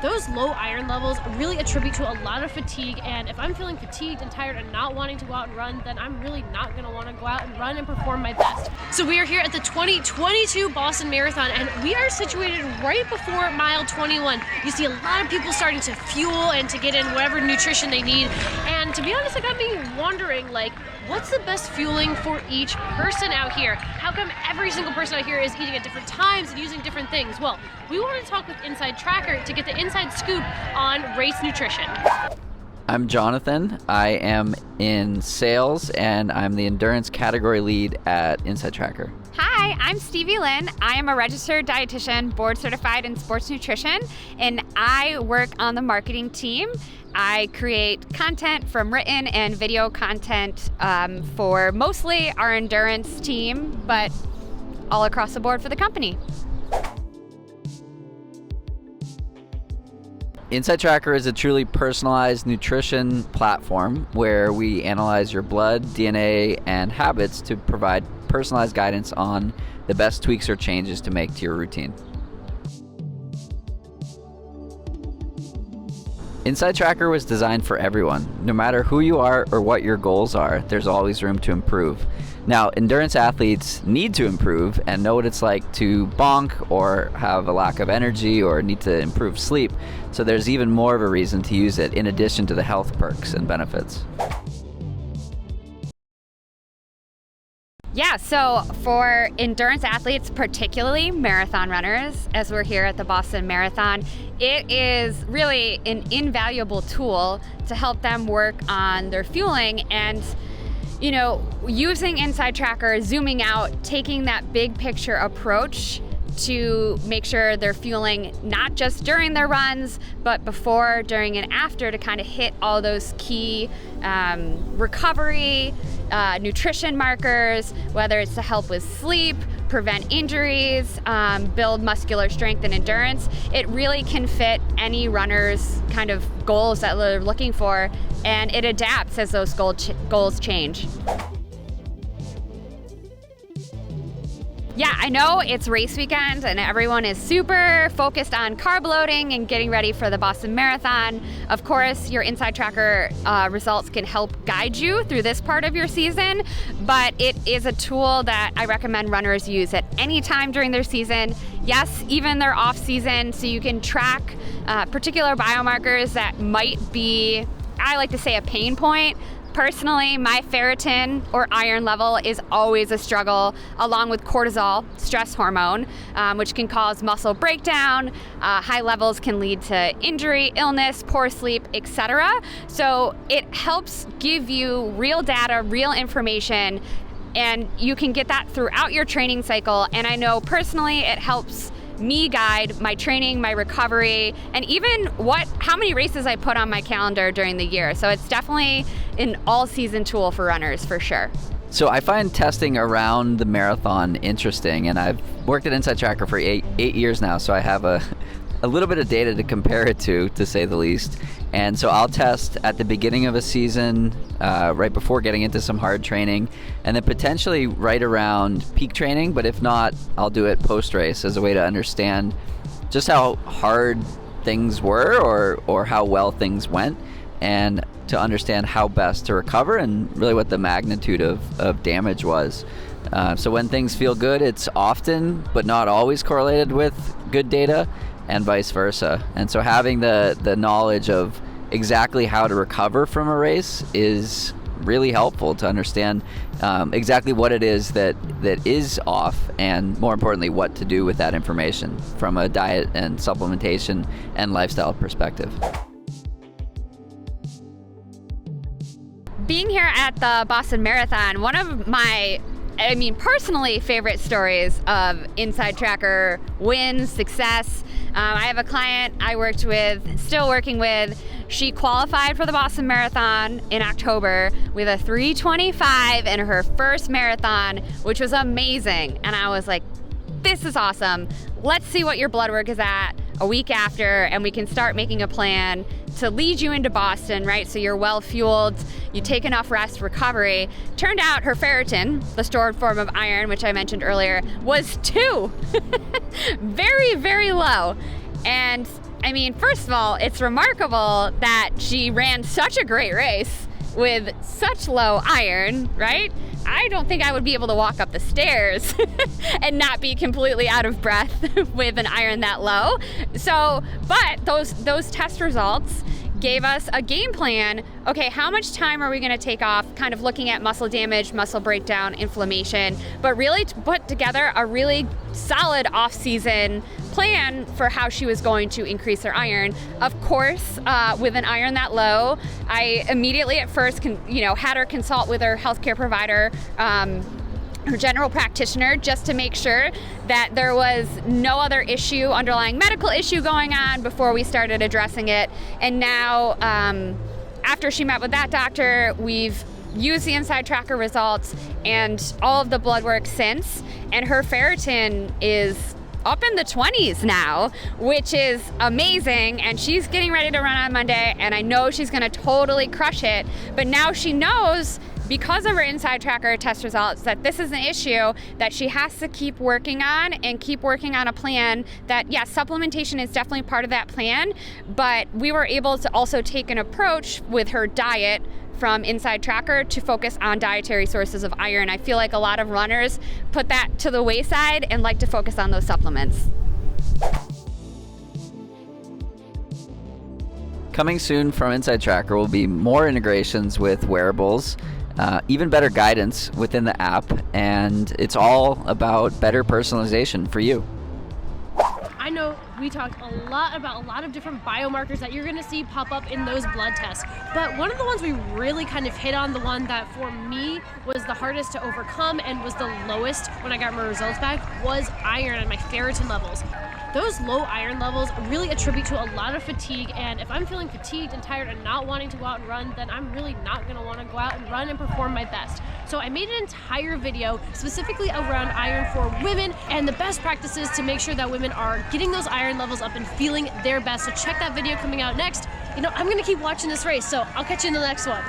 those low iron levels really attribute to a lot of fatigue, and if I'm feeling fatigued and tired and not wanting to go out and run, then I'm really not going to want to go out and run and perform my best. So we are here at the 2022 Boston Marathon, and we are situated right before mile 21. You see a lot of people starting to fuel and to get in whatever nutrition they need, and to be honest, it got me wondering, like, what's the best fueling for each person out here? How come every single person out here is eating at different times and using different things? Well, we want to talk with InsideTracker to get the inside scoop on race nutrition. I'm Jonathan. I am in sales and I'm the endurance category lead at InsideTracker. Hi, I'm Stevie Lynn. I am a registered dietitian, board certified in sports nutrition, and I work on the marketing team. I create content from written and video content for mostly our endurance team, but all across the board for the company. InsideTracker is a truly personalized nutrition platform where we analyze your blood, DNA, and habits to provide personalized guidance on the best tweaks or changes to make to your routine. InsideTracker was designed for everyone. No matter who you are or what your goals are, there's always room to improve. Now, endurance athletes need to improve and know what it's like to bonk or have a lack of energy or need to improve sleep, so there's even more of a reason to use it in addition to the health perks and benefits. Yeah, so for endurance athletes, particularly marathon runners, as we're here at the Boston Marathon, it is really an invaluable tool to help them work on their fueling and, you know, using InsideTracker, zooming out, taking that big picture approach to make sure they're fueling not just during their runs, but before, during, and after to kind of hit all those key recovery, nutrition markers, whether it's to help with sleep, prevent injuries, build muscular strength and endurance. It really can fit any runner's kind of goals that they're looking for, and it adapts as those goals change. Yeah, I know it's race weekend and everyone is super focused on carb loading and getting ready for the Boston Marathon. Of course, your InsideTracker results can help guide you through this part of your season, but it is a tool that I recommend runners use at any time during their season. Yes, even their off season, so you can track particular biomarkers that might be, I like to say, a pain point. Personally, my ferritin or iron level is always a struggle, along with cortisol, stress hormone, which can cause muscle breakdown. High levels can lead to injury, illness, poor sleep, etc. So it helps give you real data, real information, and you can get that throughout your training cycle. And I know personally it helps me guide my training, my recovery, and even how many races I put on my calendar during the year. So it's definitely an all-season tool for runners, for sure. So I find testing around the marathon interesting, and I've worked at InsideTracker for eight years now, so I have a little bit of data to compare it to say the least. And so I'll test at the beginning of a season, right before getting into some hard training, and then potentially right around peak training, but if not, I'll do it post-race as a way to understand just how hard things were or how well things went, and to understand how best to recover and really what the magnitude of damage was. So when things feel good, it's often, but not always, correlated with good data, and vice versa. And so having the knowledge of exactly how to recover from a race is really helpful to understand exactly what it is that is off, and more importantly, what to do with that information from a diet and supplementation and lifestyle perspective. Being here at the Boston Marathon, one of my personally favorite stories of InsideTracker wins, success. I have a client I worked with, still working with. She qualified for the Boston Marathon in October with a 3:25 in her first marathon, which was amazing. And I was like, this is awesome. Let's see what your blood work is at a week after, and we can start making a plan to lead you into Boston, right? So you're well fueled, you take enough rest, recovery. Turned out her ferritin, the stored form of iron, which I mentioned earlier, was 2. Very, very low. And I mean, first of all, it's remarkable that she ran such a great race with such low iron, right? I don't think I would be able to walk up the stairs and not be completely out of breath with an iron that low. So, but those test results gave us a game plan. Okay, how much time are we going to take off kind of looking at muscle damage, muscle breakdown, inflammation, but really to put together a really solid off-season plan for how she was going to increase her iron. Of course, with an iron that low, I immediately at first had her consult with her healthcare provider, her general practitioner, just to make sure that there was no other underlying medical issue going on before we started addressing it. And now, after she met with that doctor, we've used the InsideTracker results and all of the blood work since, and her ferritin is up in the 20s now, which is amazing, and she's getting ready to run on Monday, and I know she's gonna totally crush it. But now she knows, because of her InsideTracker test results, that this is an issue that she has to keep working on and keep working on a plan that, yes, supplementation is definitely part of that plan, but we were able to also take an approach with her diet from InsideTracker to focus on dietary sources of iron. I feel like a lot of runners put that to the wayside and like to focus on those supplements. Coming soon from InsideTracker will be more integrations with wearables, even better guidance within the app, and it's all about better personalization for you. I know we talked a lot about a lot of different biomarkers that you're gonna see pop up in those blood tests, but one of the ones we really kind of hit on, the one that for me was the hardest to overcome and was the lowest when I got my results back, was iron and my ferritin levels. Those low iron levels really attribute to a lot of fatigue, and if I'm feeling fatigued and tired and not wanting to go out and run, then I'm really not gonna wanna go out and run and perform my best. So I made an entire video specifically around iron for women and the best practices to make sure that women are getting those iron levels up and feeling their best. So check that video coming out next. I'm gonna keep watching this race, so I'll catch you in the next one.